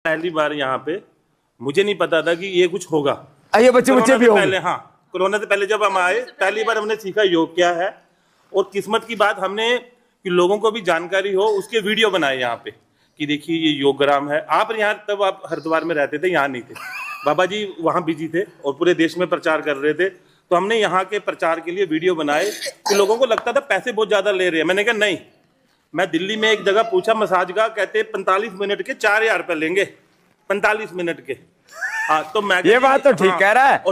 पहली बार यहाँ पे मुझे नहीं पता था कि ये कुछ होगा। ये बच्चे भी पहले, हाँ, कोरोना से पहले जब हम आए पहली बार हमने सीखा योग क्या है। और किस्मत की बात हमने कि लोगों को भी जानकारी हो उसके वीडियो बनाए यहाँ पे कि देखिए ये योगग्राम है। आप यहाँ तब आप हरिद्वार में रहते थे, यहाँ नहीं थे, बाबा जी वहाँ बिजी थे और पूरे देश में प्रचार कर रहे थे। तो हमने यहाँ के प्रचार के लिए वीडियो बनाए कि लोगों को लगता था पैसे बहुत ज्यादा ले रहे हैं। मैंने कहा नहीं, मैं दिल्ली में एक जगह पूछा मसाज का, कहते 45 मिनट के 4000 रुपए लेंगे, 45 मिनट के। हाँ, तो मैं ये बात तो ठीक कह रहा है।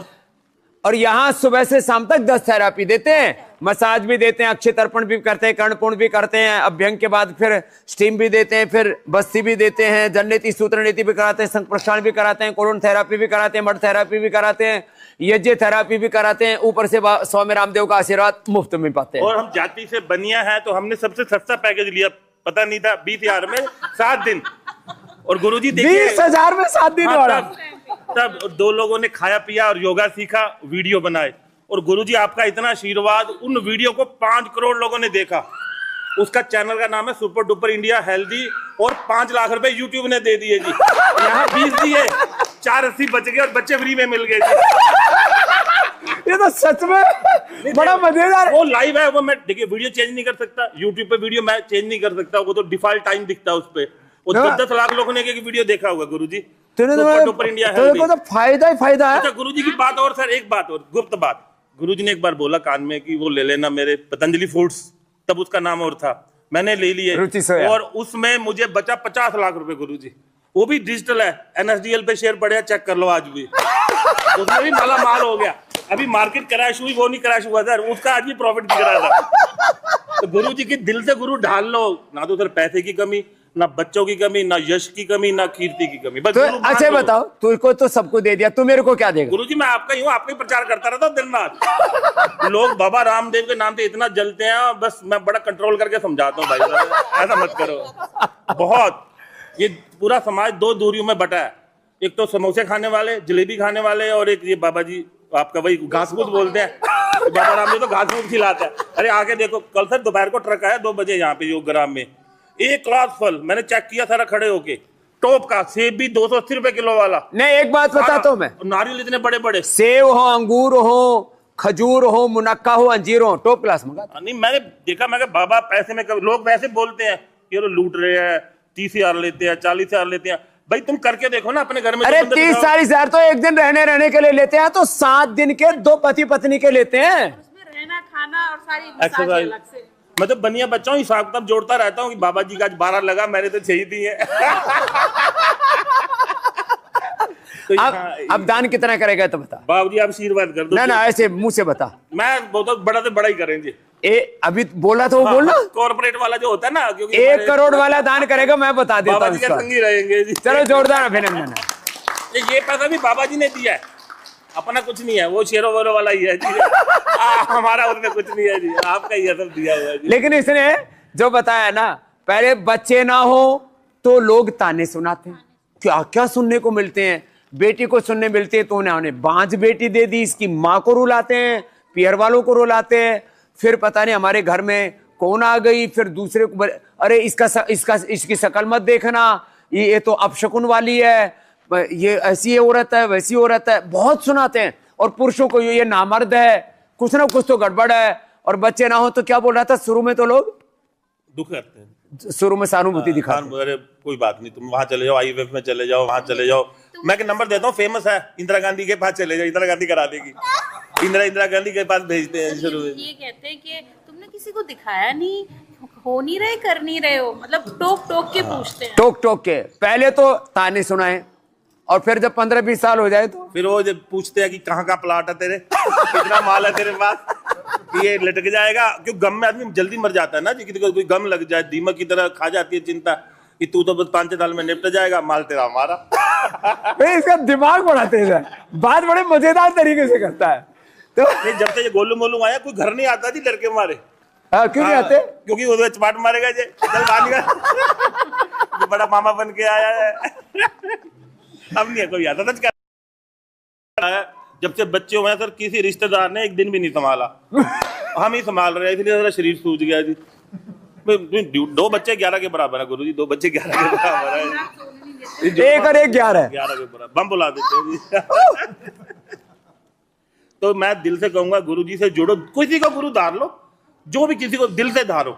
और यहाँ सुबह से शाम तक 10 थेरापी देते हैं, मसाज भी देते हैं, अक्षय तर्पण भी करते हैं, कर्णपुण भी करते हैं, अभ्यंग के बाद फिर स्टीम भी देते हैं, फिर बस्ती भी देते हैं, जननीति सूत्र नीति भी कराते हैं, संप्रक्षालन भी कराते हैं, कोरोन थेरापी भी कराते हैं, मड थेरापी भी कराते हैं, यज्ञ थेरापी भी कराते हैं। ऊपर से स्वामी रामदेव का आशीर्वाद मुफ्त में पाते हैं। और हम जाति से बनिया है तो हमने सबसे सस्ता पैकेज लिया, पता नहीं था, 20,000 में 7 दिन। और गुरुजी देखिए 20,000 में 7 दिन वाला। तब 2 लोगों ने खाया पिया और योगा सीखा, वीडियो बनाए। और गुरुजी आपका इतना आशीर्वाद, उन वीडियो को 5 करोड़ लोगों ने देखा। उसका चैनल का नाम है सुपर डुपर इंडिया हेल्दी। और 5 लाख रुपए यूट्यूब ने दे दिए जी। यहाँ 20 दिए, 480 बच गए और बच्चे फ्री में मिल गए जी। ये तो सच में बड़ा मजेदार। वो लाइव है, वो मैं देखिए वीडियो चेंज नहीं कर सकता, यूट्यूब पे वीडियो मैं चेंज नहीं कर सकता, वो तो डिफॉल्ट टाइम दिखता है उस पे। 10 लाख लोगों ने एक वीडियो देखा होगा गुरुजी। Super India healthy. तो फायदा ही फायदा है। अच्छा गुरुजी की बात और सर, एक बात और गुप्त बात, गुरुजी ने एक बार बोला कान में कि वो ले लेना मेरे पतंजलि फूड्स, तब उसका नाम और था, मैंने ले लिए। और उसमें मुझे बचा 50 लाख रुपए गुरुजी, वो भी डिजिटल है, NSDL पे शेयर पड़े, चेक कर लो आज भी। उसमें भी माला माल हो गया। अभी मार्केट क्रैश हुई, वो नहीं क्रैश हुआ सर, उसका आज भी प्रॉफिट दिख रहा था। तो गुरुजी के दिल से गुरु ढाल लो, ना तो सर पैसे की कमी, ना बच्चों की कमी, ना यश की कमी, ना कीर्ति की कमी। बस तो अच्छा बताओ, तुझको तो सबको दे दिया, तू मेरे को क्या देगा? गुरुजी मैं आपका ही हूँ, आपका ही प्रचार करता रहता हूँ दिन रात। लोग बाबा रामदेव के नाम पे इतना जलते हैं, बस मैं बड़ा कंट्रोल करके समझाता हूँ भाई ऐसा मत करो। बहुत ये पूरा समाज 2 दूरियों में बटा है, एक तो समोसे खाने वाले, जलेबी खाने वाले, और एक ये बाबा जी आपका वही घास फूस बोलते हैं। बाबा रामदेव तो घास फूस खिलाता है। अरे आगे देखो, कल सर दोपहर को ट्रक आया 2 बजे यहाँ पे योगग्राम में, 1 लाख फल मैंने चेक किया सारा खड़े होके, टॉप का सेब भी 280 रुपए किलो वाला। नहीं एक बात बताता हूँ मैं, नारियल इतने बड़े बड़े, सेब हो, अंगूर हो, खजूर हो, मुनक्का हो, अंजीर हो, टॉप क्लास मंगा। नहीं मैंने देखा, मैं बाबा पैसे में लोग वैसे बोलते हैं ये लोग लूट रहे हैं, 30,000 लेते हैं, 40,000 लेते हैं। भाई तुम करके देखो ना अपने घर में। अरे 30-40 हजार तो एक दिन रहने के लिए लेते हैं, तो 7 दिन के 2 पति पत्नी के लेते हैं। उसमें रहना खाना और सारी मसाज अलग से। मैं तो बनिया बच्चा हूँ, हिसाब किताब जोड़ता रहता हूँ कि बाबा जी का आज 12 लगा, मैंने तो 6 ही दी है। तो अब दान कितना करेगा तो बता। बाबू जी आप आशीर्वाद कर दो। ना ऐसे मुंह से बता। मैं बहुत बड़ा से बड़ा ही करेंगे। अभी बोला तो वो बोलना, कॉर्पोरेट वाला जो होता है ना, क्योंकि 1 करोड़ वाला दान करेगा, मैं बता देता हूँ। बाबा जी के संगी रहेंगे जी। चलो जोरदार अभिनंदन। ये पैसा भी बाबा जी ने दिया है, अपना कुछ नहीं है, वो शेरो वेरो वाला ही है जी। हमारा उसमें कुछ नहीं है जी, आपका ही सब दिया हुआ है जी। लेकिन इसने जो बताया ना, पहले बच्चे ना हो तो लोग ताने सुनाते हैं, क्या क्या सुनने को मिलते हैं। बेटी को सुनने मिलते हैं तो उन्हें बांझ बेटी दे दी, इसकी माँ को रुलाते हैं, पियर वालों को रुलाते हैं, फिर पता नहीं हमारे घर में कौन आ गई, फिर दूसरे को अरे इसकी शक्ल मत देखना, ये तो अपशकुन वाली है, ये ऐसी औरत है, वैसी औरत है, बहुत सुनाते हैं। और पुरुषों को ये नामर्द है, कुछ ना कुछ तो गड़बड़ है। और बच्चे ना हो तो क्या बोल रहा था शुरू में, तो लोग दुख करते हैं, शुरू में सहानुभूति दिखाते हैं। अरे कोई बात नहीं, तुम वहां चले जाओ, IVF में चले जाओ, वहां चले जाओ, मैं नंबर देता हूँ, फेमस है, इंदिरा गांधी के पास चले जाओ, इंदिरा गांधी करा देगी। इंदिरा गांधी के पास भेजते हैं। ये कहते हैं कि तुमने किसी को दिखाया नहीं, हो नहीं रहे, कर नहीं रहे हो, मतलब टोक टोक के पूछते हैं। टोक टोक के पहले तो ताने सुनाए, और फिर जब 15-20 साल हो जाए तो फिर वो जब पूछते हैं कि कहाँ का प्लाट है तेरे, कितना माल है तेरे पास, ये लटक जाएगा। क्यों गम में आदमी जल्दी मर जाता है ना जी, किसी को कोई गम लग जाए, दीमक की तरह खा जाती है चिंता कि तू तो बस 5-6 साल में निपट जाएगा, माल तेरा हमारा। इसका दिमाग बड़ा तेज है, बात बड़े मजेदार तरीके से करता है। तो जब से ये गोलू मोलू आया, कोई घर नहीं आता जी लड़के मारे। क्यों नहीं आते? क्योंकि वो चपाट मारेगा जी, चल बाहर बड़ा मामा बन के आया है। अब नहीं है कोई आता था। जब से बच्चे हुए सर, किसी रिश्तेदार ने एक दिन भी नहीं संभाला, हम ही संभाल रहे हैं, इसलिए जरा शरीर सूज गया जी। दो बच्चे 11 के बराबर है गुरुजी, 2 बच्चे 11 के बराबर है। 1 और 1 11 के बराबर, बम बुला देते हैं। तो मैं दिल से कहूंगा गुरुजी से जुड़ो, किसी को गुरु धार लो, जो भी किसी को दिल से धारो।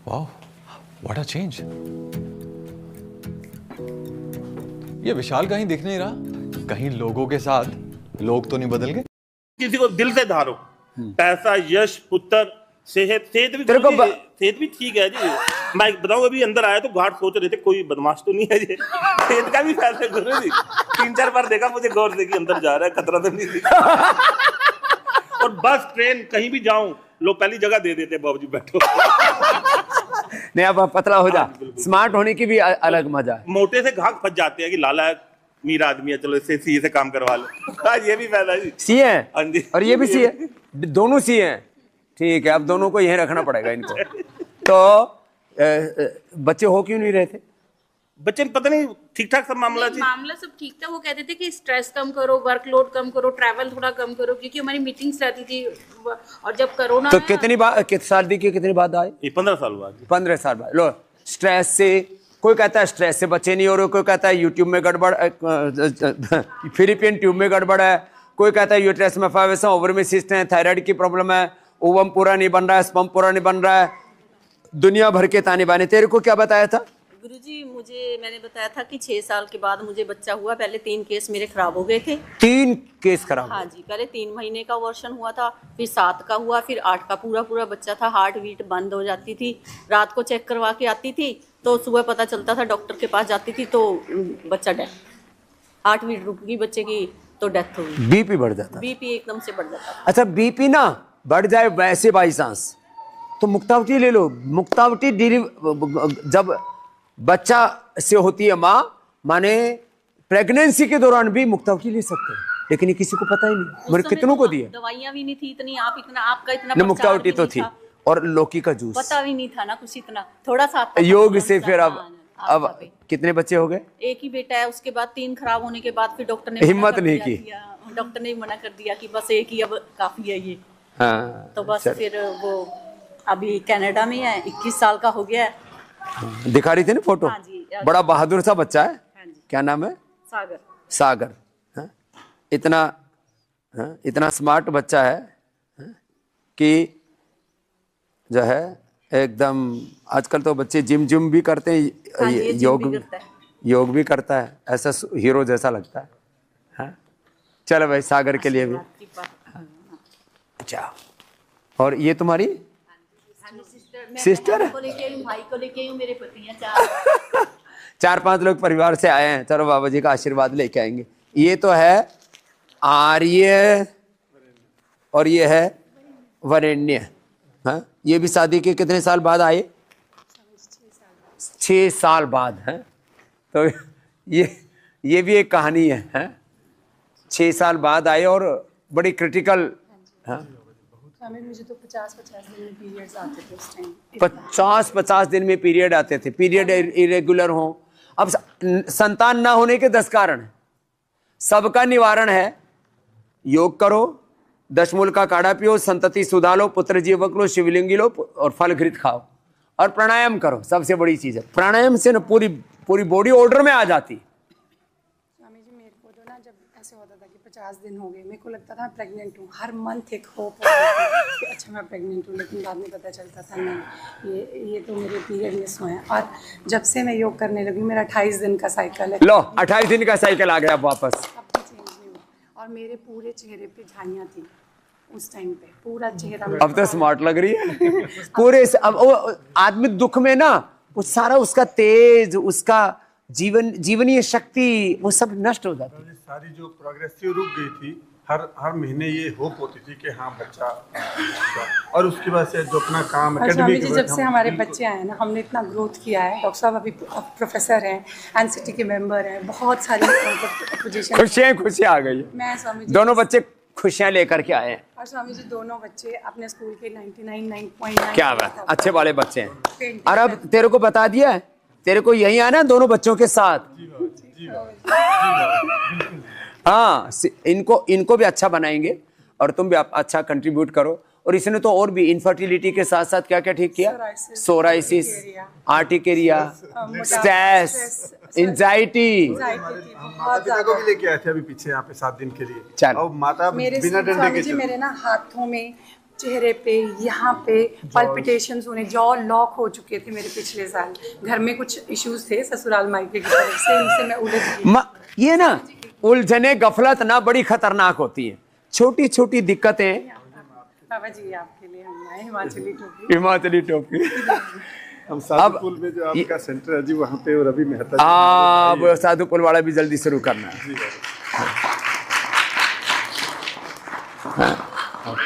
Wow, what a change. ये विशाल कहीं दिख नहीं रहा, कहीं लोगों के साथ लोग तो नहीं बदल गए? किसी को दिल से धारो, पैसा, यश, पुत्र, सेहत भी ठीक है जी। मैं बताऊं, अभी अंदर आया तो घाट सोच रहे थे कोई बदमाश तो नहीं है जी। सेहत का भी फैसला गुरु जी, 3-4 बार देखा मुझे गौर से कि अंदर जा रहा है, खतरा तो नहीं दिखा। और बस ट्रेन कहीं भी जाऊं, लोग पहली जगह दे देते, बाबूजी बैठो। नहीं, अब पतला हो जा, स्मार्ट होने की भी अलग मजा है। मोटे से घाक फंस जाते हैं कि लाला मीर आदमी है, चलो इससे सीए से काम करवा लो। ये भी फायदा जी, सी है। हाँ जी, और ये भी सी है, दोनों सी हैं। ठीक है, अब दोनों को यहीं रखना पड़ेगा इनको। तो बच्चे हो क्यों नहीं रहे थे? बच्चे पता नहीं, ठीक ठाक सब मामला जी, मामला सब ठीक था। वो कहते थे कि स्ट्रेस कम करो, वर्कलोड कम करो, ट्रैवल थोड़ा कम करो, क्योंकि हमारी मीटिंग्स रहती थी। और जब कोरोना तो कितनी शादी की कितने बाद आए? 15 साल बाद। 15 साल बाद। लो, स्ट्रेस से, कोई कहता है स्ट्रेस से बच्चे नहीं हो रहे, कोई कहता है यूट्यूब में गड़बड़, फिलिपियन ट्यूब में गड़बड़ है, कोई कहता है यूट्रस में फाइब्रोसिस, ओवर में सिस्ट है, थायराइड की प्रॉब्लम है, ओवम पूरा नहीं बन रहा है, स्पर्म पूरा नहीं बन रहा है, दुनिया भर के ताने बाने। तेरे को क्या बताया था? गुरुजी, मैंने बताया था कि 6 साल के बाद मुझे बच्चा हुआ। पहले 3 केस मेरे खराब हो गए थे। 3 केस खराब? हाँ जी, पहले 3 महीने का वर्षन हुआ था, फिर 7 का हुआ, फिर 8 का पूरा बच्चा था। हार्ट बीट बंद हो जाती थी, रात को चेक करवा के आती थी तो सुबह पता चलता था, डॉक्टर के पास जाती थी तो बच्चा डेथ, हार्ट बीट रुक गई बच्चे की तो डेथ हो गई। बीपी बढ़ जाता? बीपी एकदम से बढ़ जाता। अच्छा, बीपी ना बढ़ जाए वैसे बाई चांस तो मुक्तावटी ले लो। मुक्तावटी जब बच्चा से होती है माने प्रेगनेंसी के दौरान भी मुक्तावटी ले सकते हैं, लेकिन ये किसी को पता ही नहीं। मैंने कितनों को दिया, दवाइयां भी नहीं थी इतनी, आपका इतना मुक्तावटी तो थी, और लौकी का जूस पता भी नहीं था ना कुछ, इतना थोड़ा सा योग से। फिर अब कितने बच्चे हो गए? एक ही बेटा है। उसके बाद 3 खराब होने के बाद फिर डॉक्टर ने हिम्मत नहीं की, डॉक्टर ने मना कर दिया कि बस एक ही अब काफी है ये। हाँ, तो बस फिर वो अभी कनाडा में है, 21 साल का हो गया है। दिखा रही थी ना फोटो? हाँ जी, बड़ा बहादुर सा बच्चा है। हाँ जी। क्या नाम है? सागर। सागर। हाँ? इतना स्मार्ट बच्चा है, हाँ? कि जो है एकदम, आजकल तो बच्चे जिम भी करते हैं, हाँ, योग भी करता है, ऐसा हीरो जैसा लगता है। हाँ? चलो भाई, सागर के लिए भी। अच्छा, और ये तुम्हारी सिस्टर है? भाई को लेके मेरे पति हैं, 4-5 लोग परिवार से आए हैं। चलो बाबा जी का आशीर्वाद लेके आएंगे। ये तो है आर्य और ये है वरेण्य। हाँ, ये भी शादी के कितने साल बाद आए? 6 साल बाद है। तो ये भी एक कहानी है। 6 साल बाद आए और बड़ी क्रिटिकल। हाँ, मुझे तो 50-50 दिन में पीरियड्स आते थे उस टाइम। 50-50 दिन में पीरियड आते थे। पीरियड इरेगुलर हो। अब संतान ना होने के 10 कारण हैं, सबका निवारण है। योग करो, 10 मूल का काढ़ा पियो, संतति सुधालो, पुत्र जीवक लो, शिवलिंगी लो और फल घृत खाओ, और प्राणायाम करो। सबसे बड़ी चीज है प्राणायाम से ना पूरी बॉडी ऑर्डर में आ जाती। स्वामी जी, मेरे को तो ना जब ऐसे होता था कि 50 दिन हो गए, मेरे को लगता था मैं प्रेग्नेंट हूँ। हर मंथ एक होप कि अच्छा मैं प्रेग्नेंट हूँ, लेकिन बाद में पता चलता था नहीं, ये तो मेरे पीरियड मिस हुए हैं। और जब से मैं योग करने लगी, मेरा 28 दिन का साइकिल है। लो, 28 दिन का साइकिल आ गया वापस। अब भी चेंज नहीं हुआ। और मेरे पूरे चेहरे पे झाइयाँ थी उस टाइम पे, पूरा चेहरा। अब तो स्मार्ट लग रही है पूरे। अब आदमी दुख में ना, वो सारा उसका तेज, उसका जीवनीय शक्ति, वो सब नष्ट हो जाती है। सारी जो प्रोग्रेस थी रुक गई थी। हर महीने ये होप होती थी कि हाँ बच्चा, और उसकी वजह से जो अपना काम स्वामी जी, जब से हमारे बच्चे आए ना, हमने इतना ग्रोथ किया है। डॉक्टर साहब अभी प्रोफेसर हैं, एनसीटी के मेंबर हैं, बहुत सारी पोजीशन। खुशियाँ आ गई। मैं स्वामी जी दोनों बच्चे खुशियाँ लेकर के आए हैं। और स्वामी जी, दोनों बच्चे अपने स्कूल के 99.9। क्या बात है, अच्छे वाले बच्चे हैं। और अब तेरे को बता दिया है, तेरे को यही आना दोनों बच्चों के साथ। हाँ, इनको भी अच्छा बनाएंगे और तुम भी अच्छा कंट्रीब्यूट करो। और इसने तो और भी इनफर्टिलिटी के साथ साथ क्या क्या ठीक किया? Psoriasis, urticaria, stress, anxiety. माता को भी लेके आए थे अभी पीछे यहाँ पे 7 दिन के लिए। चल। और माता मेरे बिना डंडे के चली। मेरे ना हाथों में, चेहरे पे, यहाँ पे पल्पिटेशंस होने, जॉ लॉक हो चुके थे मेरे पिछले साल। घर में कुछ इश्यूज थे ससुराल मायके की तरफ से, इनसे मैं उलझ गई। ये ना उलझने, गफलत ना बड़ी खतरनाक होती है। छोटी छोटी दिक्कतें। बाबा जी आपके लिए हम आए हिमाचली टोपी। हिमाचली टोपी। हम साधुपुल में जो आपका सेंटर है जी, वहाँ पे रवि मेहता अब साधुपुल वाला भी जल्दी शुरू करना है।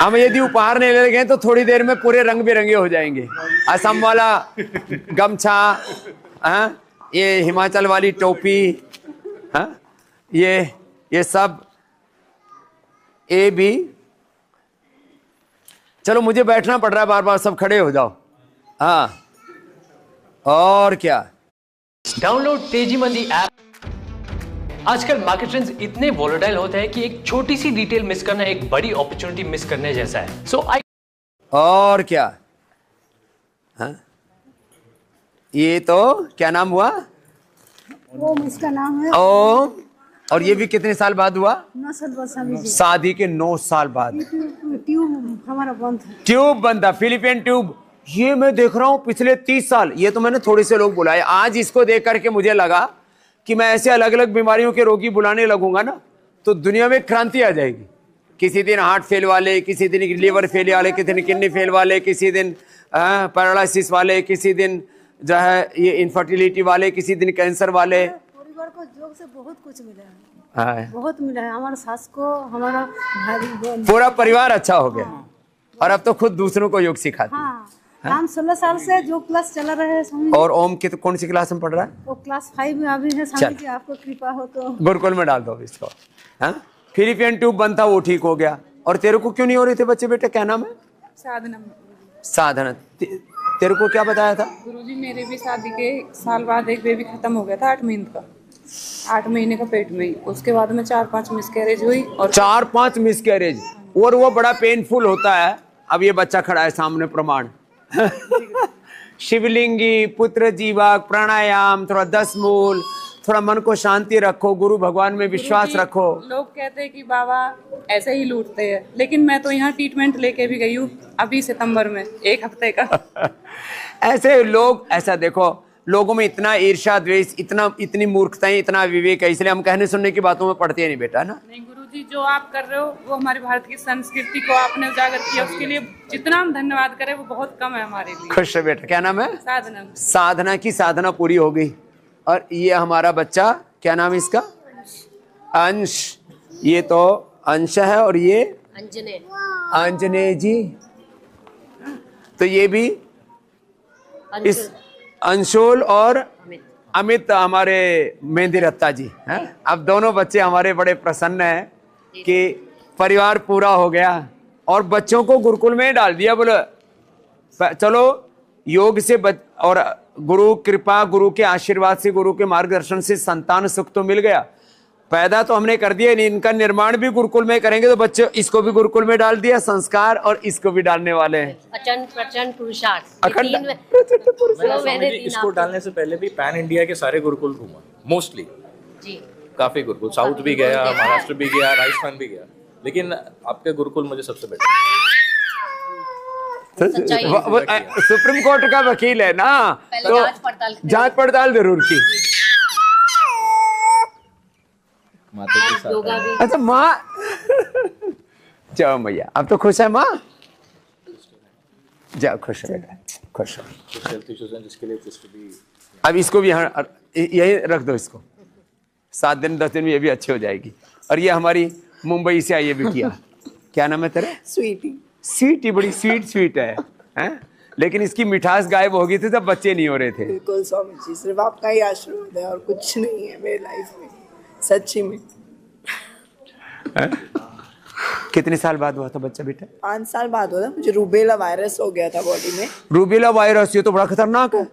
हम यदि उपहार नहीं ले गए तो थोड़ी देर में पूरे रंग बिरंगे हो जाएंगे। असम वाला गमछा, ये हिमाचल वाली टोपी, ये सब, ये भी। चलो मुझे बैठना पड़ रहा है बार बार, सब खड़े हो जाओ। हाँ, और क्या। डाउनलोड तेजी मंदी ऐप। आजकल मार्केट ट्रेंड्स इतने वोलेटाइल होते हैं कि एक छोटी सी डिटेल मिस करना एक बड़ी अपॉर्चुनिटी मिस करने जैसा है। और क्या। हाँ, ये तो क्या नाम हुआ? ओम इसका नाम है। ओम। और ये भी कितने साल बाद हुआ? 9 साल बाद स्वामी जी। शादी के 9 साल बाद। ट्यूब हमारा बंद है। ट्यूब बंद था, फिलिपियन ट्यूब। ये मैं देख रहा हूँ पिछले 30 साल। ये तो मैंने थोड़े से लोग बुलाए। आज इसको देख करके मुझे लगा कि मैं ऐसे अलग अलग बीमारियों के रोगी बुलाने लगूंगा ना तो दुनिया में क्रांति आ जाएगी। किसी दिन हार्ट फेल वाले, किसी दिन लीवर फेल वाले, किसी दिन किडनी फेल वाले, किसी दिन पैरालिसिस वाले, किसी दिन जो है ये इनफर्टिलिटी वाले, किसी दिन कैंसर वाले। परिवार को योग से बहुत कुछ मिला है, बहुत मिला है। हमारे सास को, हमारा भाई, पूरा परिवार अच्छा हो गया। और अब तो खुद दूसरों को योग सिखाती है। हाँ, हम 16 साल से जो क्लास चला रहे हैं स्वामी। और ओम की तो कौन सी क्लास में पढ़ रहा है? वो क्लास 5 में अभी है स्वामी जी, आपको कृपा हो तो गुरुकुल में डाल दो इसको। हाँ, फिलिपियन ट्यूब बनता वो ठीक हो गया। और तेरे को क्यों नहीं हो रहे थे बच्चे? बेटे क्या नाम है? साधना। साधना। तेरे को क्या बताया था? गुरुजी मेरे भी शादी के साल बाद एक बेबी खत्म हो गया था, 8 महीने का, 8 महीने का पेट में ही। उसके बाद में 4-5 मिसकैरेज हुई और 4-5 मिसकैरेज, और वो बड़ा पेनफुल होता है। अब ये बच्चा खड़ा है सामने, प्रमाण। शिवलिंगी, पुत्र जीवक, प्राणायाम, थोड़ा 10 मूल, थोड़ा मन को शांति रखो, गुरु भगवान में विश्वास रखो। लोग कहते हैं कि बाबा ऐसे ही लूटते हैं, लेकिन मैं तो यहाँ ट्रीटमेंट लेके भी गई हूँ अभी सितंबर में, 1 हफ्ते का। ऐसे लोग, ऐसा देखो, लोगों में इतना ईर्ष्या द्वेष, इतनी मूर्खताएं, इतना विवेक है, इसलिए हम कहने सुनने की बातों में पढ़ते नहीं बेटा ना। नहीं गुरुजी, जो आप कर रहे हो वो हमारे भारत की संस्कृति को आपने उजागर किया, उसके लिए जितना हम धन्यवाद करें वो बहुत कम है हमारे लिए। खुश है बेटा। क्या नाम है? साधना। साधना की साधना पूरी हो गई। और ये हमारा बच्चा, क्या नाम है इसका? अंश। ये तो अंश है और ये अंजने जी। तो ये भी इस अंशुल और अमित हमारे मेहंदी रत्ता जी हैं। अब दोनों बच्चे हमारे बड़े प्रसन्न हैं कि परिवार पूरा हो गया और बच्चों को गुरुकुल में डाल दिया। बोलो चलो योग से और गुरु कृपा, गुरु के आशीर्वाद से, गुरु के मार्गदर्शन से संतान सुख तो मिल गया। पैदा तो हमने कर दिया, इनका निर्माण भी गुरुकुल में करेंगे। तो बच्चे इसको भी गुरुकुल में डाल दिया संस्कार, और इसको भी डालने वाले हैं। प्रचंड पुरुषार्थ। इसको डालने से पहले भी पैन इंडिया के सारे गुरुकुल घूमा, मोस्टली जी, काफी गुरुकुल, साउथ भी गया, महाराष्ट्र भी गया, राजस्थान भी गया, लेकिन आपके गुरुकुल मुझे सबसे बेटर। सुप्रीम कोर्ट का वकील है ना, तो जांच पड़ताल जरूर की। अच्छा माँ, जाओ मैया, अब तो खुश है माँ, जाओ खुश है बेटा, खुश है। अब इसको भी यहाँ यही रख दो, इसको 7 दिन 10 दिन में ये भी अच्छी हो जाएगी। और ये हमारी मुंबई से आई है बिटिया, क्या नाम है तेरा? स्वीटी। स्वीटी, बड़ी स्वीट है, हैं? लेकिन इसकी मिठास गायब हो गई थी जब बच्चे नहीं हो रहे थे। बिल्कुल स्वामी जी, सिर्फ आपका ही आशीर्वाद है और कुछ नहीं है मेरी लाइफ में, सच्ची में। कितने साल बाद हुआ था बच्चा बेटा? 5 साल बाद हुआ था मुझे। रूबेला वायरस हो गया था बॉडी में। रूबेला वायरस, ये तो बड़ा खतरनाक है।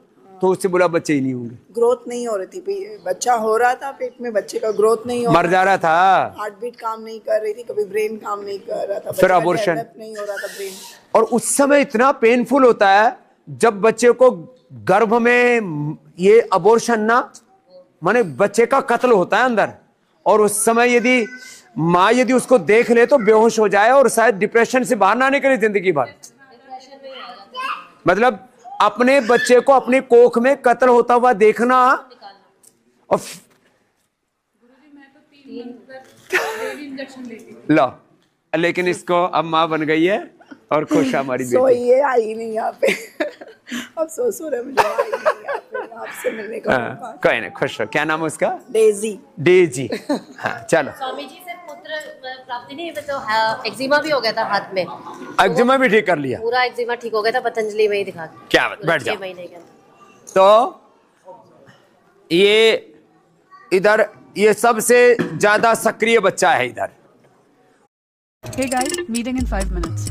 तो उससे बोला बच्चे ही नहीं होंगे। ग्रोथ नहीं हो रही थी, बच्चा हो रहा था पेट में, बच्चे का ग्रोथ नहीं हो मर जा रहा था, हार्ट बीट काम नहीं कर रही थी, कभी ब्रेन काम नहीं कर रहा था, फिर अबॉर्शन नहीं हो रहा था ब्रेन। और उस समय इतना पेनफुल होता है जब बच्चे को गर्भ में ये अबॉर्शन ना, माने बच्चे का कत्ल होता है अंदर, और उस समय यदि माँ यदि उसको देख ले तो बेहोश हो जाए और शायद डिप्रेशन से बाहर ना निकले जिंदगी भर। मतलब अपने बच्चे को अपनी कोख में कत्ल होता हुआ देखना, और लो, लेकिन इसको अब माँ बन गई है और खुश है हमारी बेटी। ये आई नहीं यहाँ पे अब सोचो रे मुझे आई नहीं यहाँ पे आपसे मिलने का मौका। कोई नहीं, खुश हो। क्या नाम है उसका? डेजी। डेजी। हाँ चलो। स्वामी जी से पुत्र प्राप्ति नहीं, तो एक्जिमा भी हो गया था हाथ में, एक्जिमा भी ठीक कर लिया, पूरा एक्जिमा ठीक हो गया था पतंजलि में ही दिखा के। क्या बात, बैठ जाओ। महीने के तो ये इधर ये सबसे ज्यादा सक्रिय बच्चा है इधर। Hey guys, meeting in 5 minutes.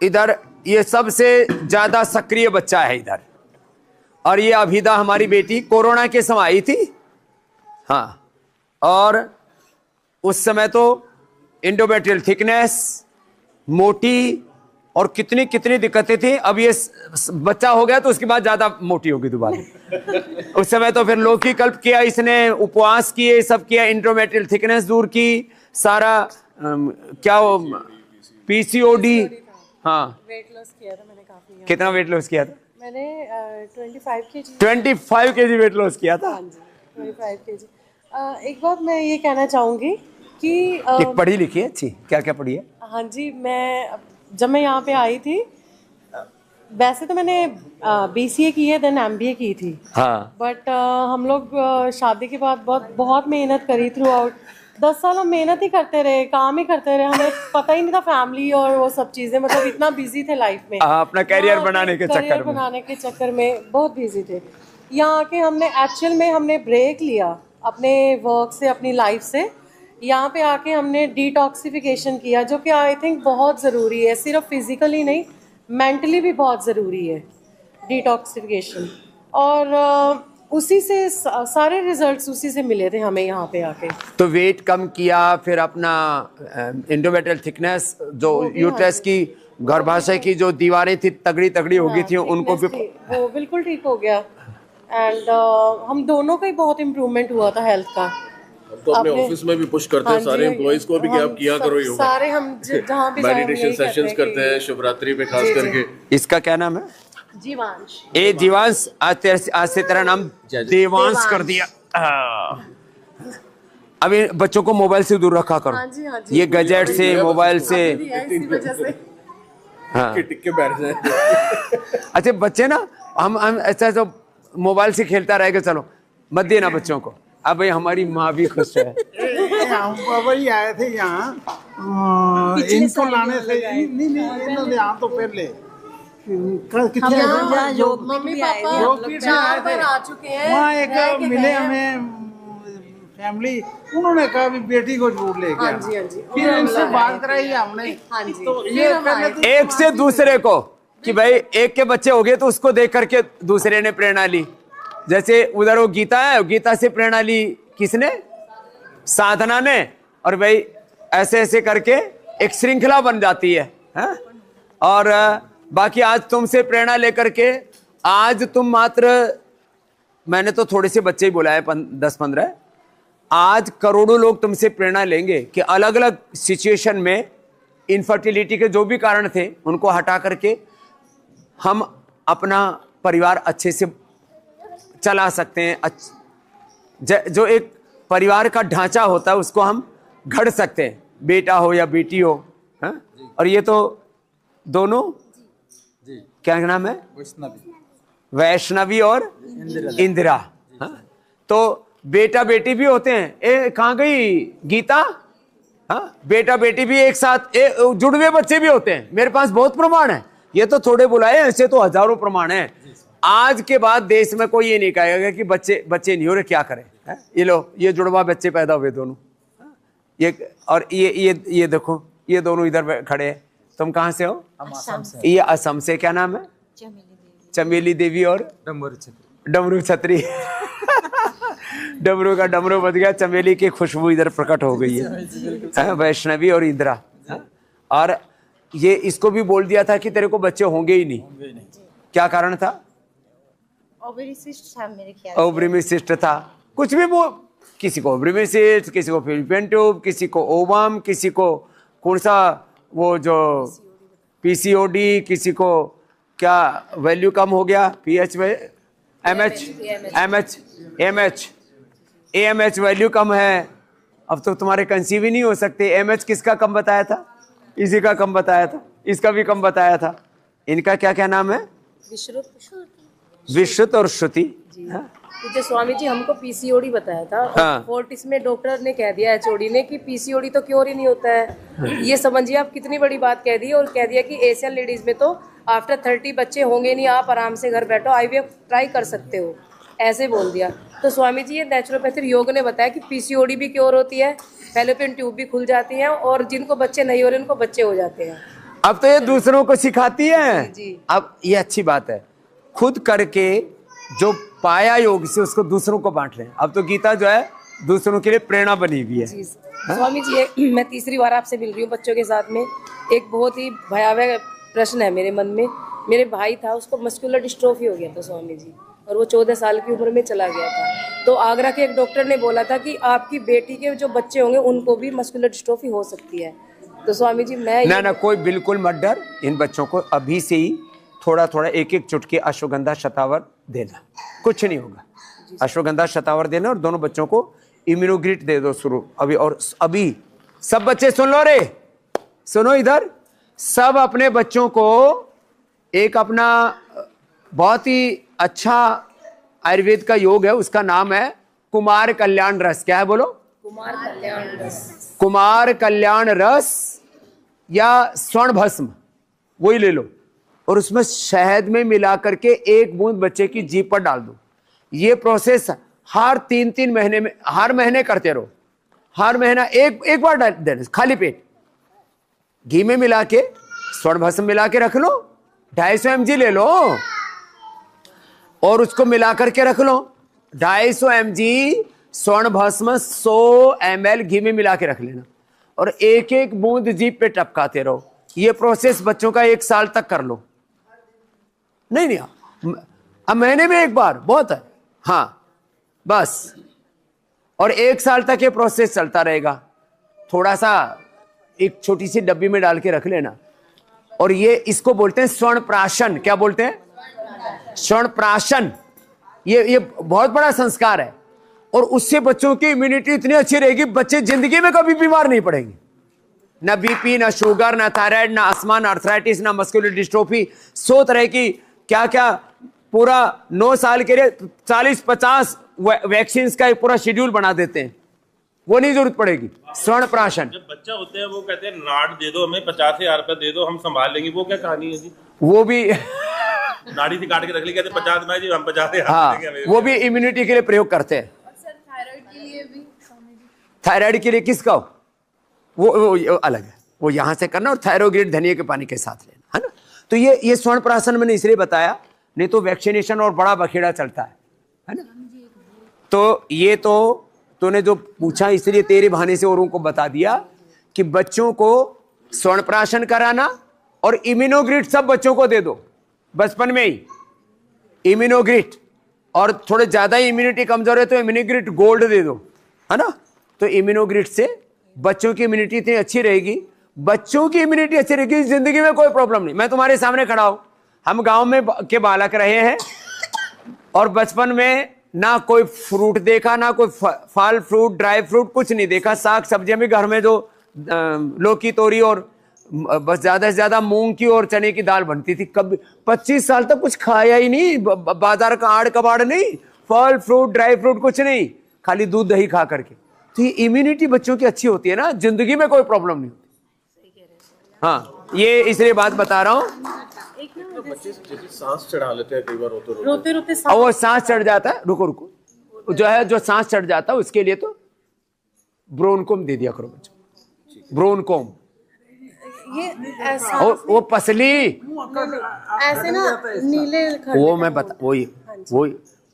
इधर ये सबसे ज्यादा सक्रिय बच्चा है इधर, और ये अभिदा हमारी बेटी कोरोना के समय आई थी। हाँ, और उस समय तो इंडोमेट्रियल थिकनेस, मोटी, और कितनी कितनी दिक्कतें थी। अब ये बच्चा हो गया तो उसके बाद ज्यादा मोटी होगी दोबारा। उस समय तो फिर लौकी कल्प किया इसने, उपवास किए, सब किया, इंडोमेट्रियल थिकनेस दूर की, सारा क्या वो पीसीओडी, हाँ वेट लॉस किया था मैंने काफी। कितना वेट लॉस किया था? मैंने 25 केजी। 25 केजी वेट लॉस किया था। हाँ जी, 25 केजी। एक बात मैं ये कहना चाहूंगी कि पढ़ी लिखी है अच्छी, क्या क्या पढ़ी है? हाँ जी, जब मैं यहाँ पे आई थी, वैसे तो मैंने BCA की है, देन MBA की थी। हाँ। बट हम लोग शादी के बाद बहुत मेहनत करी थ्रू आउट। 10 साल हम मेहनत ही करते रहे, काम ही करते रहे, हमें पता ही नहीं था फैमिली और वो सब चीजें, मतलब इतना बिजी थे लाइफ में। अपना करियर बनाने के चक्कर में बहुत बिजी थे। यहाँ आके हमने एक्चुअल में हमने ब्रेक लिया अपने वर्क से, अपनी लाइफ से। यहाँ पे आके हमने डिटॉक्सिफिकेशन किया, जो कि आई थिंक बहुत ज़रूरी है, सिर्फ फिजिकली नहीं, मेंटली भी बहुत ज़रूरी है डिटॉक्सिफिकेशन। और उसी से सारे रिजल्ट्स उसी से मिले थे हमें यहाँ पे आके। तो वेट कम किया, फिर अपना इंडोमेट्रियल थिकनेस, जो यूट्रस की गर्भाशय की जो दीवारें थी तगड़ी तगड़ी हो गई थी, उनको भी वो बिल्कुल ठीक हो गया। एंड हम दोनों का ही बहुत इम्प्रूवमेंट हुआ था हेल्थ का। तो अपने ऑफिस में भी पुश करते हैं सारे एम्प्लॉइज को भी कि आप किया करो योगा। सारे हम जहाँ भी मेडिटेशन सेशंस करते हैं शिवरात्रि पे खास करके। इसका क्या नाम है? जीवांश। ए जीवांश, आज से तेरा नाम देवांश कर दिया। अभी बच्चों को मोबाइल से दूर रखा करो। हाँ जी। ये गैजेट से, मोबाइल से, हाँ टिक बैठ जाए। अच्छा बच्चे ना, हम ऐसा जो मोबाइल से खेलता रहेगा, चलो मत देना बच्चों को। अब भाई हमारी माँ भी खुश है। हम वही आए थे यहाँ, इनको लाने से नहीं इन्होंने यहाँ तो पहले मम्मी पापा आ चुके हैं। वहाँ एक मिले हमें फैमिली, उन्होंने कहा भी बेटी को जरूर लेके आना। हाँ जी। फिर इनसे बात कराई हमने। हाँ जी। तो ये एक से दूसरे को कि भाई एक के बच्चे हो गए तो उसको देख करके दूसरे ने प्रेरणा ली। जैसे उधर वो गीता है, गीता से प्रेरणा ली किसने? साधना ने। और भाई ऐसे ऐसे करके एक श्रृंखला बन जाती है, हाँ? और बाकी आज तुमसे प्रेरणा लेकर के, आज तुम मात्र, मैंने तो थोड़े से बच्चे ही बोला है 10-15, आज करोड़ों लोग तुमसे प्रेरणा लेंगे कि अलग अलग सिचुएशन में इनफर्टिलिटी के जो भी कारण थे उनको हटा करके हम अपना परिवार अच्छे से चला सकते हैं। जो एक परिवार का ढांचा होता है उसको हम घड़ सकते हैं, बेटा हो या बेटी हो, हाँ? और ये तो दोनों जी, क्या नाम है? वैष्णवी और इंदिरा, हाँ? तो बेटा बेटी भी होते हैं। कहाँ गई गीता? हाँ, बेटा बेटी भी एक साथ, जुड़वे बच्चे भी होते हैं। मेरे पास बहुत प्रमाण है, ये तो थोड़े बुलाए, ऐसे तो हजारों प्रमाण हैं। आज के बाद देश में कोई ये नहीं कहेगा कि बच्चे नहीं हो रहे, क्या करें, है? ये लो, ये जुड़वा बच्चे पैदा हुए दोनों, ये और ये देखो, ये दोनों इधर खड़े हैं। तुम कहाँ से हो? हम असम से। ये असम से। क्या नाम है? चमेली देवी और डमरू छतरी। डमरू का डमरू बच गया, चमेली की खुशबू इधर प्रकट हो गई है। वैष्णवी और इंदिरा। और ये इसको भी बोल दिया था कि तेरे को बच्चे होंगे ही नहीं। क्या कारण था? ओवरी सिस्ट था मेरे ख्याल से। ओवरी सिस्ट था। कुछ भी वो, किसी को ओवरी सिस्ट, किसी को फैलोपियन ट्यूब, किसी को ओवम, किसी को कौन सा वो जो पीसीओडी, किसी को क्या वैल्यू कम हो गया, पीएच में एएमएच वैल्यू कम है। अब तो तुम्हारे कंसीव ही नहीं हो सकते। एमएच किसका कम बताया था? इसी का कम बताया था, इसका भी कम बताया था। इनका क्या क्या नाम है? विश्रुत और श्रुति। जो स्वामी जी हमको पीसीओडी बताया था, हाँ। फोर्टिस में डॉक्टर ने कह दिया एचओडी ने कि पीसीओडी तो क्योर ही नहीं होता है। ये समझिए आप कितनी बड़ी बात कह दी, और कह दिया कि एशियन लेडीज में तो आफ्टर 30 बच्चे होंगे नहीं, आप आराम से घर बैठो आईवीएफ ट्राई कर सकते हो, ऐसे बोल दिया। तो स्वामी जी ये नेचुरोपैथिक योग ने बताया कि पीसीओडी भी क्योर होती है, फैलोपियन ट्यूब भी खुल जाती है, और जिनको बच्चे नहीं हो रहे उनको बच्चे हो जाते हैं। अब तो ये दूसरों को सिखाती है। जी। अब ये अच्छी बात है, खुद करके जो पाया योग से उसको दूसरों को बांट रहे हैं। अब तो गीता जो है दूसरों के लिए प्रेरणा बनी हुई है। स्वामी जी मैं तीसरी बार आपसे मिल रही हूँ बच्चों के साथ में। एक बहुत ही भयावह प्रश्न है मेरे मन में। मेरे भाई था, उसको मस्कुलर डिस्ट्रोफी हो गया था स्वामी जी, और वो 14 साल की उम्र में चला गया था। तो आगरा के एक डॉक्टर ने बोला था कि आपकी बेटी के जो बच्चे होंगे उनको भी मस्कुलर डिस्ट्रोफी हो सकती है। तो स्वामी जी मैं ना कोई बिल्कुल मत डर। इन बच्चों को अभी से ही थोड़ा थोड़ा एक एक चुटकी अश्वगंधा शतावर देना, कुछ नहीं होगा। अश्वगंधा शतावर देना, और दोनों बच्चों को इम्यूनोग्रिट दे दो शुरू अभी। और अभी सब बच्चे सुन लो रे, सुनो इधर, सब अपने बच्चों को एक अपना बहुत ही अच्छा आयुर्वेद का योग है, उसका नाम है कुमार कल्याण रस। क्या है बोलो? कुमार कल्याण रस। कुमार कल्याण रस या स्वर्ण भस्म, वही ले लो, और उसमें शहद में मिला करके एक बूंद बच्चे की जीभ पर डाल दो। ये प्रोसेस हर 3-3 महीने में, हर महीने करते रहो। हर महीना एक बार डाल देना, खाली पेट घी में मिला के, स्वर्ण भस्म मिला के रख लो। 250 mg ले लो और उसको मिला करके रख लो। 250 mg स्वर्ण भस्म 100 ml घी में मिला के रख लेना, और एक एक बूंद जीभ पे टपकाते रहो। ये प्रोसेस बच्चों का 1 साल तक कर लो। नहीं अब महीने में एक बार बहुत है, हाँ बस। और 1 साल तक ये प्रोसेस चलता रहेगा। थोड़ा सा एक छोटी सी डब्बी में डाल के रख लेना। और ये इसको बोलते हैं स्वर्ण प्राशन। क्या बोलते हैं? स्वर्ण प्राशन। ये बहुत बड़ा संस्कार है, और उससे बच्चों की इम्यूनिटी इतनी अच्छी रहेगी, बच्चे जिंदगी में कभी बीमार नहीं पड़ेंगे। ना बीपी, ना शुगर, ना थायराइड, ना अस्थमा, ना अर्थराइटिस, ना मस्कुलर डिस्ट्रोफी, 100 तरह की क्या क्या, पूरा 9 साल के लिए 40-50 वैक्सीन का एक पूरा शेड्यूल बना देते हैं। वो नहीं जरूरत पड़ेगी। स्वर्ण प्राशन। जब बच्चा होते हैं वो कहते हैं नाड़ दे दो हमें, 50,000 रुपया दे दो, हम संभाल लेंगे। वो क्या कहानी है जी? वो भी नाड़ी से काट के रख ली, कहते 50 में जी हम 50,000 हाँ, वो भी इम्यूनिटी के लिए प्रयोग करते हैं। थायराइड के लिए किसका हो? वो अलग है, वो यहां से करना, और थायरोग्रिड धनिया के पानी के साथ लेना, है ना। तो ये स्वर्ण प्राशन मैंने इसलिए बताया, नहीं तो वैक्सीनेशन और बड़ा बखेड़ा चलता है ना। तो ये तो तूने जो पूछा इसलिए तेरे बहाने से औरों को बता दिया कि बच्चों को स्वर्ण प्राशन कराना, और इम्यूनोग्रिड सब बच्चों को दे दो बचपन में ही, इम्यूनोग्रिड। और थोड़े ज्यादा ही इम्यूनिटी कमजोर है तो इम्यूनोग्रिड गोल्ड दे दो, है ना। तो इम्यूनोग्रिड से बच्चों की इम्यूनिटी इतनी अच्छी रहेगी, बच्चों की इम्यूनिटी अच्छी रहेगी, जिंदगी में कोई प्रॉब्लम नहीं। मैं तुम्हारे सामने खड़ा हूं, हम गांव में के बालक रहे हैं, और बचपन में ना कोई फ्रूट देखा, ना कोई फल फ्रूट ड्राई फ्रूट कुछ नहीं देखा। साग सब्जियां भी घर में जो लौकी तोरी और बस ज्यादा से ज्यादा मूंग की और चने की दाल बनती थी। कभी 25 साल तक कुछ खाया ही नहीं, बाजार का आड़ कबाड़ नहीं, फल फ्रूट ड्राई फ्रूट कुछ नहीं, खाली दूध दही खा करके। तो ये इम्यूनिटी बच्चों की अच्छी होती है ना, जिंदगी में कोई प्रॉब्लम नहीं होती। हाँ, ये इसलिए बात बता रहा हूँ। बच्चे सांस चढ़ा लेते हैं कई बार रोते रोते वो सांस चढ़ जाता है। रुको जो है, जो सांस चढ़ जाता है उसके लिए तो ब्रोनकोम दे दिया करो बच्चों, ब्रोनकोम। ये ऐसा वो पसली, ऐसे ना नीले वो मैं बता, वही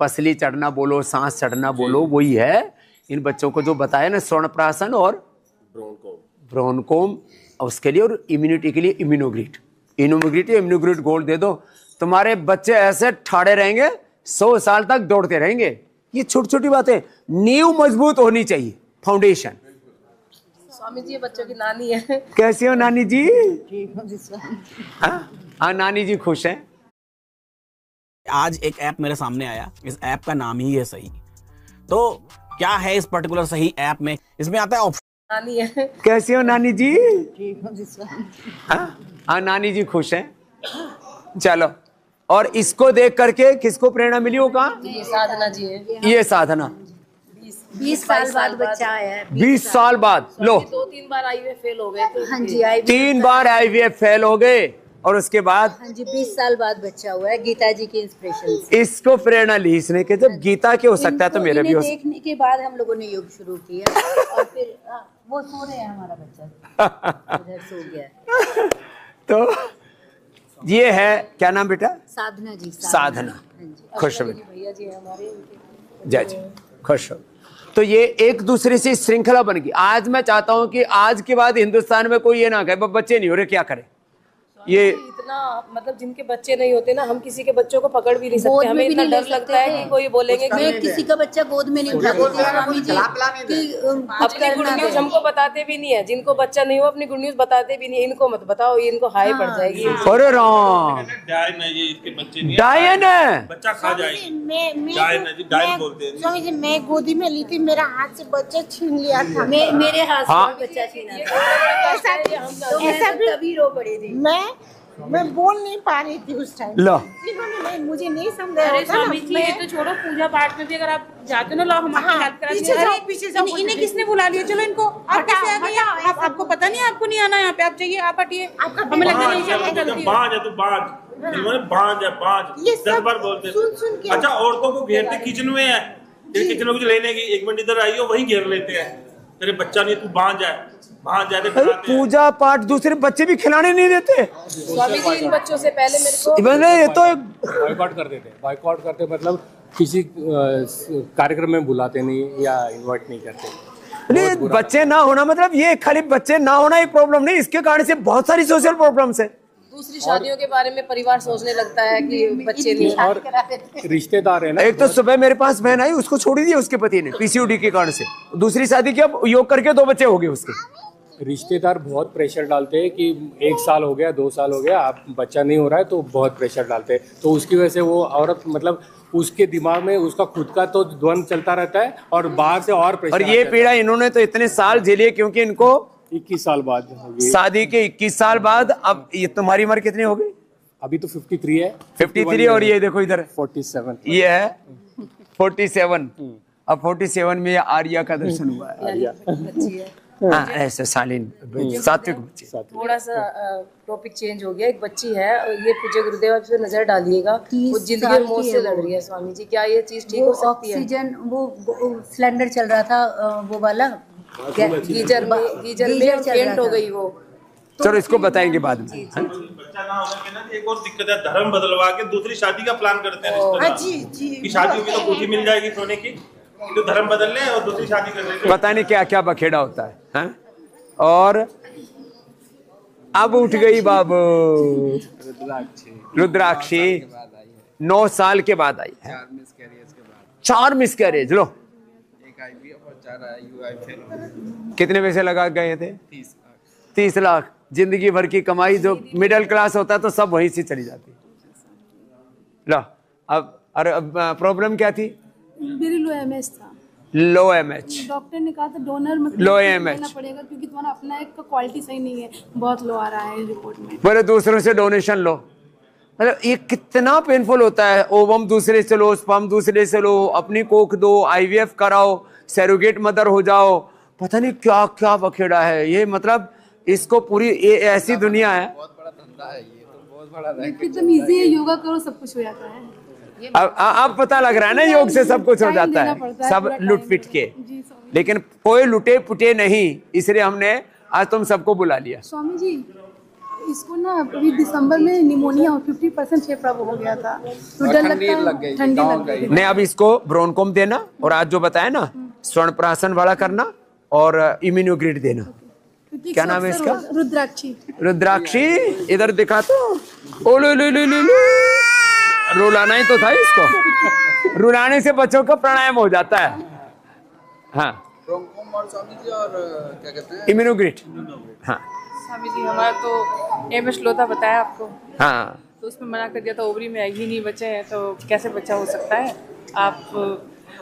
पसली चढ़ना बोलो, सांस चढ़ना बोलो, वही है। इन बच्चों को जो बताया ना, स्वर्णप्राशन और ब्रोनकोम, उसके लिए, और इम्यूनिटी के लिए इम्यूनोग्रिट गोल्ड दे दो, तुम्हारे बच्चे ऐसे ठाड़े रहेंगे, 100 साल तक दौड़ते रहेंगे। ये छोटी छोटी बातें, नींव मजबूत होनी चाहिए, फाउंडेशन। स्वामी जी, ये बच्चों की नानी है। कैसी हो नानी जी? हाँ, नानी जी खुश हैं। आज एक ऐप मेरे सामने आया, इस ऐप का नाम ही है सही। तो क्या है इस पर्टिकुलर सही ऐप में? इसमें आता है ऑप्शन। नानी है। कैसी हो नानी जी? हाँ, नानी जी खुश हैं। चलो, और इसको देख करके किसको प्रेरणा मिली होगा? ये साधना जी है। ये साधना 20 साल बाद बच्चा आया है। 20 साल बाद, लो 2-3 बार IVF फेल हो गए थे। हाँ जी, 3 बार IVF फेल हो गए, और उसके बाद हाँ जी 20 साल बाद बच्चा हुआ है, गीता जी की इंस्पिरेशन से। इसको प्रेरणा ली इसने कि जब गीता के हो सकता है तो मेरे भी हो। देखने के बाद हम लोगों ने योग शुरू किया, और फिर वो सो रहे हैं, हमारा बच्चा उधर सो गया। तो ये है, क्या नाम बेटा? साधना जी। साधना, खुश हो भैया जी हमारे। जय जी, खुश हो। तो ये एक दूसरे से श्रृंखला बन गई। आज मैं चाहता हूं कि आज के बाद हिंदुस्तान में कोई ये ना कहे बच्चे नहीं हो रहे, क्या करें। ये इतना मतलब जिनके बच्चे नहीं होते ना, हम किसी के बच्चों को पकड़ भी नहीं सकते, हमें इतना डर लगता है कि कोई बोलेंगे कि मैं किसी का बच्चा गोद में नहीं उठाती थी स्वामी जी, अपनी गुड न्यूज हमको बताते भी नहीं है। जिनको बच्चा नहीं हो अपनी गुड न्यूज बताते भी नहीं। इनको मत बताओ, ये इनको हाई पड़ जाएगी। अरे राम, डायन है ये, इसके बच्चे नहीं, डायन है, बच्चा खा जाएगी। डायन बोलते हैं। स्वामी जी, मैं गोदी में ली थी, मेरा हाथ से बच्चा छीन लिया था, मेरे हाथ से बच्चा छीना था। ऐसा तभी रो पड़ी थी। मैं बोल नहीं पा रही थी उस टाइम। लो, मुझे नहीं समझ आ अरे स्वामी जी, ये तो छोड़ो, पूजा पाठ में भी अगर आप जाते हो ना, लो हमारी हेल्प करा दीजिए। पीछे जाओ, इन्हें किसने बुला लिया? चलो इनको, आप कैसे आ गई? आपको पता नहीं, आपको नहीं आना यहाँ पे, आप जाइए, आप हटिए। हमें लगता नहीं बाज है, तू बाज, इन्होंने बाज है, बाज 10 बार बोलते। अच्छा, औरतों को घेरते किचन में है, किचन में कुछ लेने की, 1 मिनट इधर आई हो, वही घेर लेते हैं। तेरे बच्चा नहीं, तू बांझ है, बांझ जाते। पूजा पाठ दूसरे बच्चे भी खिलाने नहीं देते स्वामी जी। इन बच्चों से पहले मेरे को ये तो बॉयकॉट कर देते। बॉयकॉट करते मतलब किसी कार्यक्रम में बुलाते नहीं या इनवाइट नहीं करते। नहीं, बच्चे ना होना मतलब ये खाली बच्चे ना होना एक प्रॉब्लम नहीं, इसके कारण से बहुत सारी सोशल प्रॉब्लम्स है। दूसरी शादियों के बारे में परिवार सोचने लगता है कि बच्चे नहीं, और रिश्तेदार है ना। एक तो सुबह मेरे पास बहन आई, उसको छोड़ दिया उसके पति ने PCOD के कारण से, दूसरी शादी की, अब योग करके 2 बच्चे हो गए उसके। रिश्तेदार बहुत प्रेशर डालते हैं कि 1 साल हो गया, 2 साल हो गया, आप बच्चा नहीं हो रहा है, तो बहुत प्रेशर डालते हैं। तो उसकी वजह से वो औरत मतलब उसके दिमाग में उसका खुद का तो द्वंद चलता रहता है, और बाहर से और प्रेशर। और ये पीड़ा इन्होंने तो इतने साल झेली है, क्योंकि इनको 21 साल बाद शादी के 21 साल बाद। अब ये तुम्हारी उम्र कितनी हो गई? अभी तो 53 है। 53, और ये देखो इधर 47, ये है 47। अब 47 में आर्या का दर्शन हुआ है। हाँ, ऐसे शालीन सात्विक बच्ची। थोड़ा सा टॉपिक चेंज हो गया। एक बच्ची है, ये पूज्य गुरुदेव पे नजर डालिएगा, वो जिंदगी और मौत से लड़ रही है। स्वामी जी, क्या ये चीज ठीक हो सकती है? ऑक्सीजन, वो सिलेंडर चल रहा था, वो वाला गीजर में फेंट हो गई वो। चलो इसको बताएंगे बाद में। बच्चा ना होने के ना एक और दिक्कत है, धर्म बदलवा के दूसरी शादी का प्लान करते हैं रिश्तेदार की शादी होगी तो कोठी मिल जाएगी सोने की, तो धर्म बदल ले और दूसरी शादी कर ले। पता नहीं क्या क्या बखेड़ा होता है। और अब उठ गई बाबू रुद्राक्षी, 9 साल के बाद आई है। 4 मिसकैरेज। लो, कितने पैसे लगा गए थे? 30 लाख। जिंदगी भर की कमाई जो मिडिल क्लास होता है तो सब वहीं से चली जाती। लो, अब अरे प्रॉब्लम क्या थी? मेरी लो एमएच था। लो एमएच। डॉक्टर ने कहा था डोनर मतलब लो एमएच लेना पड़ेगा, क्योंकि तुम्हारा अपना एक का क्वालिटी सही नहीं है, बहुत लो आ रहा है रिपोर्ट में। बोले दूसरों से डोनेशन लो। मतलब ये कितना पेनफुल होता है। ओवम दूसरे से लो, स्पर्म दूसरे से लो, अपनी कोख दो, IVF कराओ, सैरोगेट मदर हो जाओ, पता नहीं क्या क्या बखेड़ा है ये। मतलब इसको पूरी ये ऐसी दुनिया है। बहुत बड़ा धंधा है ये, तो बहुत बड़ा एकदम इजी है, योगा करो सब कुछ हो जाता है। अब पता लग रहा है ना, योग से सब कुछ हो जाता है, सब लुट पिट के। लेकिन कोई लुटे पुटे नहीं, इसलिए हमने आज तुम सबको बुला लिया। स्वामी जी, इसको ना अभी दिसंबर में निमोनिया 50% फेफड़ा वो हो गया था, तो डर लगता है, ठंडी लग गई। नहीं, अब इसको ब्रोनकोम देना और आज जो बताया ना स्वर्ण प्राशन वाला करना और इम्यूनोग्रिड देना। क्या नाम है इसका? रुद्राक्षी। रुद्राक्षी इधर दिखा तो, ओ लो लो लो लो लो, रुलाना ही तो था इसको। रुलाने से बच्चों का प्राणायाम हो जाता है। हाँ, स्वामी जी, और क्या कहते हैं इम्यूनोग्रिड। हाँ स्वामी जी, हमारा तो एमएस लोथा बताया आपको, हाँ, तो उसमें मना कर दिया था, ओवरी में एग ही नहीं बचे हैं, तो कैसे बच्चा हो सकता है। आप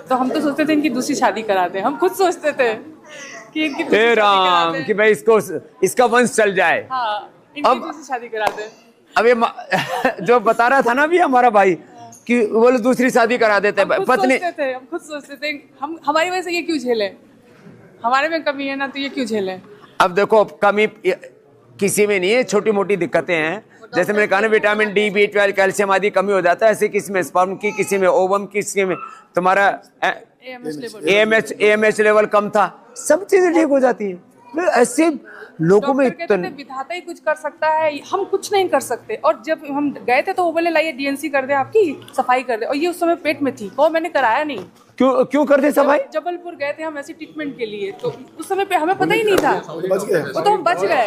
तो हम तो सोचते थे इनकी दूसरी शादी करा दें, हम खुद सोचते थे कि इनकी दूसरी शादी करा दें, कि भाई इसको इसका वंश चल जाए। हाँ, इनकी दूसरी शादी करा दें। अब ये जो बता रहा था ना भी हमारा भाई कि वो लोग दूसरी शादी करा देते हैं पत्नी। हम खुद सोचते थे हम हमारी वजह से ये क्यों झेले, हमारे में कमी है ना, तो ये क्यों झेले। अब देखो कमी किसी में नहीं है, छोटी मोटी दिक्कतें हैं, जैसे मैंने कहा ना विटामिन डी, B12, कैल्शियम आदि कमी हो जाता है, ऐसे किसी में स्पर्म की, किसी में ओवम, किसी में तुम्हारा AMH लेवल कम था, सब चीजें ठीक हो जाती है। ऐसे लोगों में इतना विधाता ही कुछ कर सकता है, हम कुछ नहीं कर सकते। और जब हम गए थे तो वो बोले लाइए DNC कर दे, आपकी सफाई कर दे, और ये उस समय पेट में थी, वो मैंने कराया नहीं। क्यों कर दे सफाई? जबलपुर गए थे हम ऐसे ट्रीटमेंट के लिए, तो उस समय पे हमें पता ही नहीं था, वो तो हम बच गए,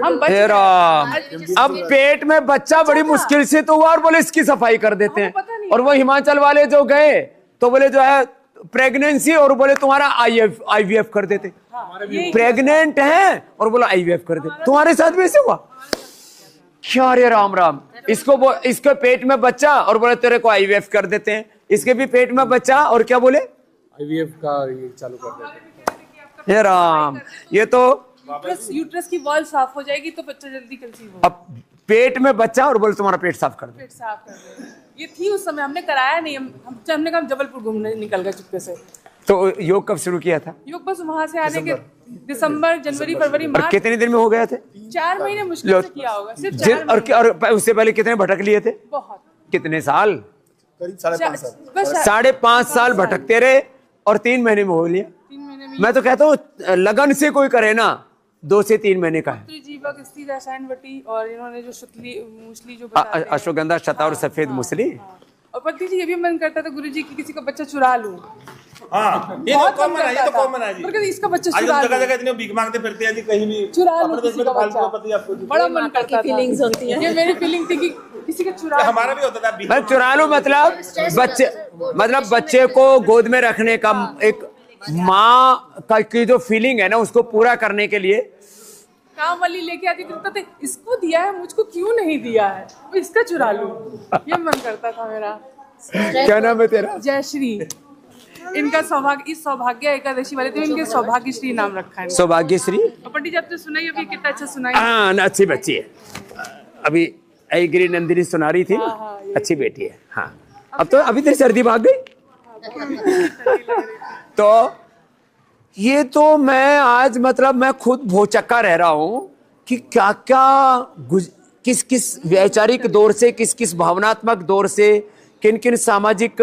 हम बच गए। अब पेट में बच्चा बड़ी मुश्किल से तो हुआ और बोले इसकी सफाई कर देते हैं। और वो हिमाचल वाले जो गए तो बोले जो है प्रेगनेंसी, और बोले तुम्हारा IVF कर देते। प्रेग्नेंट है और बोला IVF कर दे। तुम्हारे साथ भी ऐसे हुआ क्या? रे राम राम, इसको पेट में बच्चा और बोले तेरे को IVF कर देते हैं, इसके भी पेट में बच्चा और क्या बोले IVF का ये चालू कर देते। हे राम, ये तो यूट्रस की वॉल साफ हो जाएगी तो बच्चा जल्दी कंसीव हो। अब पेट में बच्चा और बोले तुम्हारा पेट साफ कर दे। पेट साफ कर दे, ये थी उस समय, हमने कराया नहीं। हमने कहा जबलपुर घूमने निकल गए चुपके से। तो योग कब शुरू किया था? योग बस वहां से आने के दिसंबर, जनवरी, फरवरी, मार्च। कितने दिन में हो गया थे? 4 महीने मुश्किल से किया होगा, सिर्फ 4 महीने। और उससे पहले कितने भटक लिए थे? बहुत। कितने साल? करीब 5.5 साल। 5.5 साल भटकते रहे और 3 महीने में हो लिया। 3 महीने में। मैं तो कहता हूँ लगन से कोई करे ना, 2 से 3 महीने का है। जीवक स्त्री रसायन बटी, और इन्होंने जो मूसली जो बताते हैं, अश्वगंधा, शता और सफेद मूसली। और पति जी ये भी मन करता था गुरुजी की किसी का बच्चा चुरा लूं। हाँ, ये तो कॉमन है, ये तो कॉमन है जी। इसका बच्चा चुरा लूं। जगह-जगह इतने भीख मांगते फिरते हैं जी, कहीं भी चुरा लूं किसी का बच्चा। बड़ा मन करता था। फीलिंग्स होती है। ये मेरी फीलिंग थी कि किसी का चुरा। हमारा भी होता था। मैं चुरा लूं मतलब बच्चे को गोद में रखने का एक माँ का की जो फीलिंग है ना, उसको पूरा करने के लिए काम वाली लेके आती थी, इसको दिया है मुझको क्यों नहीं दिया है, इसका चुरा लूं, ये मन करता था मेरा। क्या नाम है तेरा? जयश्री। इनका सौभाग्य, इस सौभाग्य एकादशी वाले दिन इनके सौभाग्यश्री नाम रखा है। सौभाग्यश्री। पंडित जी आप तो सुनाई, अभी कितना अच्छा सुनाई। हाँ, अच्छी बच्ची है। अभी गिरी नंदिनी सुना रही थी, अच्छी बेटी है। हाँ, अब तो अभी तेरी सर्दी भाग गई। तो ये तो मैं आज मतलब मैं खुद भौचक्का रह रहा हूँ कि क्या किस किस वैचारिक दौर से, किस किस भावनात्मक दौर से, किन किन सामाजिक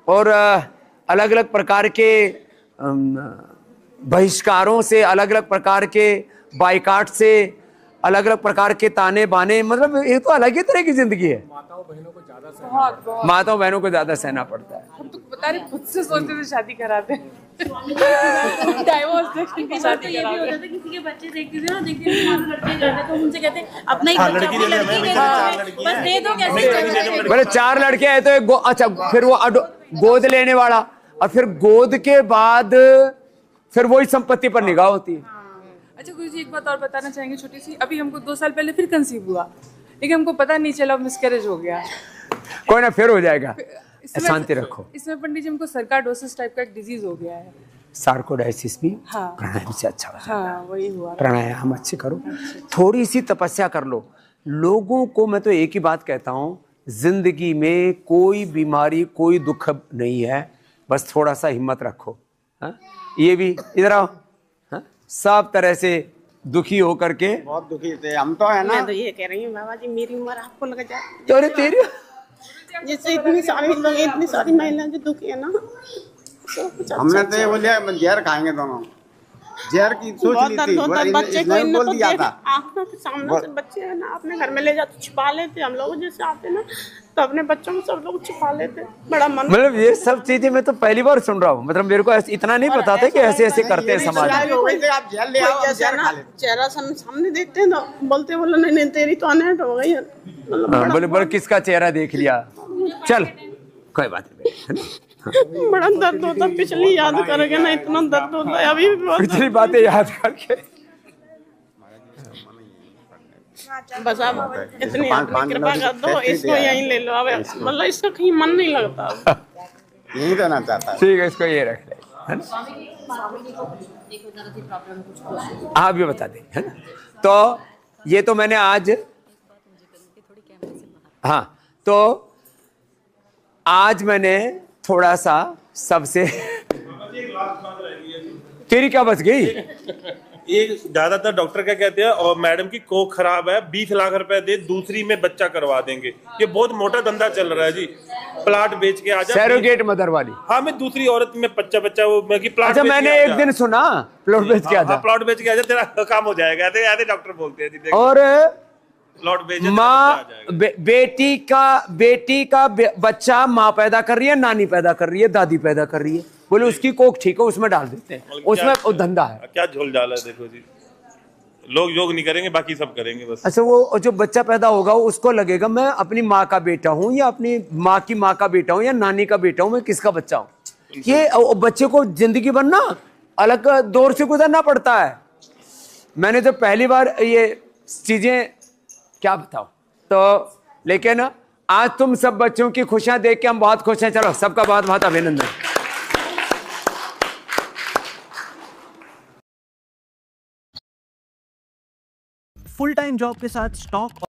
और अलग अलग प्रकार के बहिष्कारों से, अलग अलग प्रकार के बाइकाट से, अलग अलग प्रकार के ताने बाने, मतलब ये तो अलग ही तरह की जिंदगी है। माताओं बहनों को ज्यादा सहना पड़ता है। हम तो बता रहे, खुद से सोचते थे शादी कराते, डाइवोर्स देखने की शादी ये भी होता था, किसी के बच्चे देखते थे ना, देखते थे हमारे लड़के जाते तो उनसे कहते अपना ही बच्चा, अपनी लड़की दे दो, बस दे दो, कैसे बोले 4 लड़के आए तो अच्छा, फिर वो गोद लेने वाला, और फिर गोद के बाद फिर वही संपत्ति पर निगाह होती है। अच्छा गुरुजी, एक बात और बताना चाहेंगे छोटी सी। अभी हमको 2 साल पहले फिर कंसीव हुआ, लेकिन हमको पता नहीं चला, मिसकैरेज हो गया। कोई ना, फिर हो जाएगा, शांति रखो। इसमें पंडित जी हमको सर्काडोसिस टाइप का एक डिजीज हो गया है। सार्कोडायसिस भी हाँ। प्राणायाम से अच्छा हो जाएगा। हाँ, वही हुआ। प्राणायाम अच्छे करो, थोड़ी सी तपस्या कर लो। लोगों को मैं तो एक ही बात कहता हूँ, जिंदगी में कोई बीमारी, कोई दुख नहीं है, बस थोड़ा सा हिम्मत रखो। हाँ? ये भी इधर आओ। हाँ? सब तरह से दुखी हो करके, बहुत दुखी थे हम तो, है ना। मैं तो ये कह रही हूँ बाबा जी, मेरी उम्र आपको लग जाए। तो अरे तेरी जैसे इतनी सारी लोग, इतनी सारी महिलाएं जो दुखी है ना, हमने तो ये बोलिया जहर खाएंगे दोनों। जहर की सोच बहुत ली दर्द थी, होता है बच्चे को, इसने इन्हें बोल तो दिया देख था। आँखों के सामने से बच्चे है ना अपने घर में ले जाते छिपा लेते, हम लोग जैसे आते ना तो अपने बच्चों को सब लोग छिपा लेते, बड़ा मन। मतलब ये सब चीजें मैं तो पहली बार सुन रहा हूँ, मतलब मेरे को इतना नहीं पता था कि ऐसे ऐसे करते हैं समाज में। आप जेल ले आओ, जैसे ना चेहरा सामने देखते हैं तो बोलते बोलो नहीं नहीं तेरी तो अनहट हो गई है, मतलब हाँ, बोले बोले किसका चेहरा देख लिया, चल कोई बात नहीं। बड़ा दर्द होता है, पिछली याद करके ना इतना दर्द होता है अभी भी बहुत पिछली बातें याद करके। बस अब इतनी कृपा कर दो, इसको यहीं ले लो, अब मतलब इसका कहीं मन नहीं लगता, यही रहना चाहता है। ठीक है, इसको ये रख ले, है ना? आप भी बता दें, है ना? तो ये तो मैंने आज, हाँ तो आज मैंने थोड़ा सा सबसे तेरी क्या बच गई? एक ज्यादातर डॉक्टर क्या कहते हैं, और मैडम की कोख खराब है, 20 लाख रुपए दे, दूसरी में बच्चा करवा देंगे। ये बहुत मोटा धंधा चल रहा है जी, प्लाट बेच के आ जा, सैरोगेट मदर वाली। हाँ, मैं दूसरी औरत में बच्चा वो मैं कि प्लाट अच्छा, बेच के मैंने आ एक जा। दिन सुना प्लॉट बेच के आ जा, प्लॉट बेच के आ जा, तेरा काम हो जाएगा, ऐसे डॉक्टर बोलते हैं जी। और प्लॉट बेच माँ बेटी का बच्चा माँ पैदा कर रही है, नानी पैदा कर रही है, दादी पैदा कर रही है, बोले उसकी कोख ठीक है, उसमें डाल देते हैं, उसमें वो धंधा है। क्या झोल डाला है, देखो जी, लोग योग नहीं करेंगे, बाकी सब करेंगे बस। अच्छा, वो जो बच्चा पैदा होगा उसको लगेगा मैं अपनी माँ का बेटा हूँ या अपनी माँ की माँ का बेटा हूँ या नानी का बेटा हूँ, मैं किसका बच्चा हूँ। ये बच्चे को जिंदगी भर ना अलग दौर से गुजरना पड़ता है। मैंने तो पहली बार ये चीजें क्या बताओ, तो लेकिन आज तुम सब बच्चों की खुशियां देख के हम बहुत खुश हैं। चलो सबका बहुत बहुत अभिनंदन। फुल टाइम जॉब के साथ स्टॉक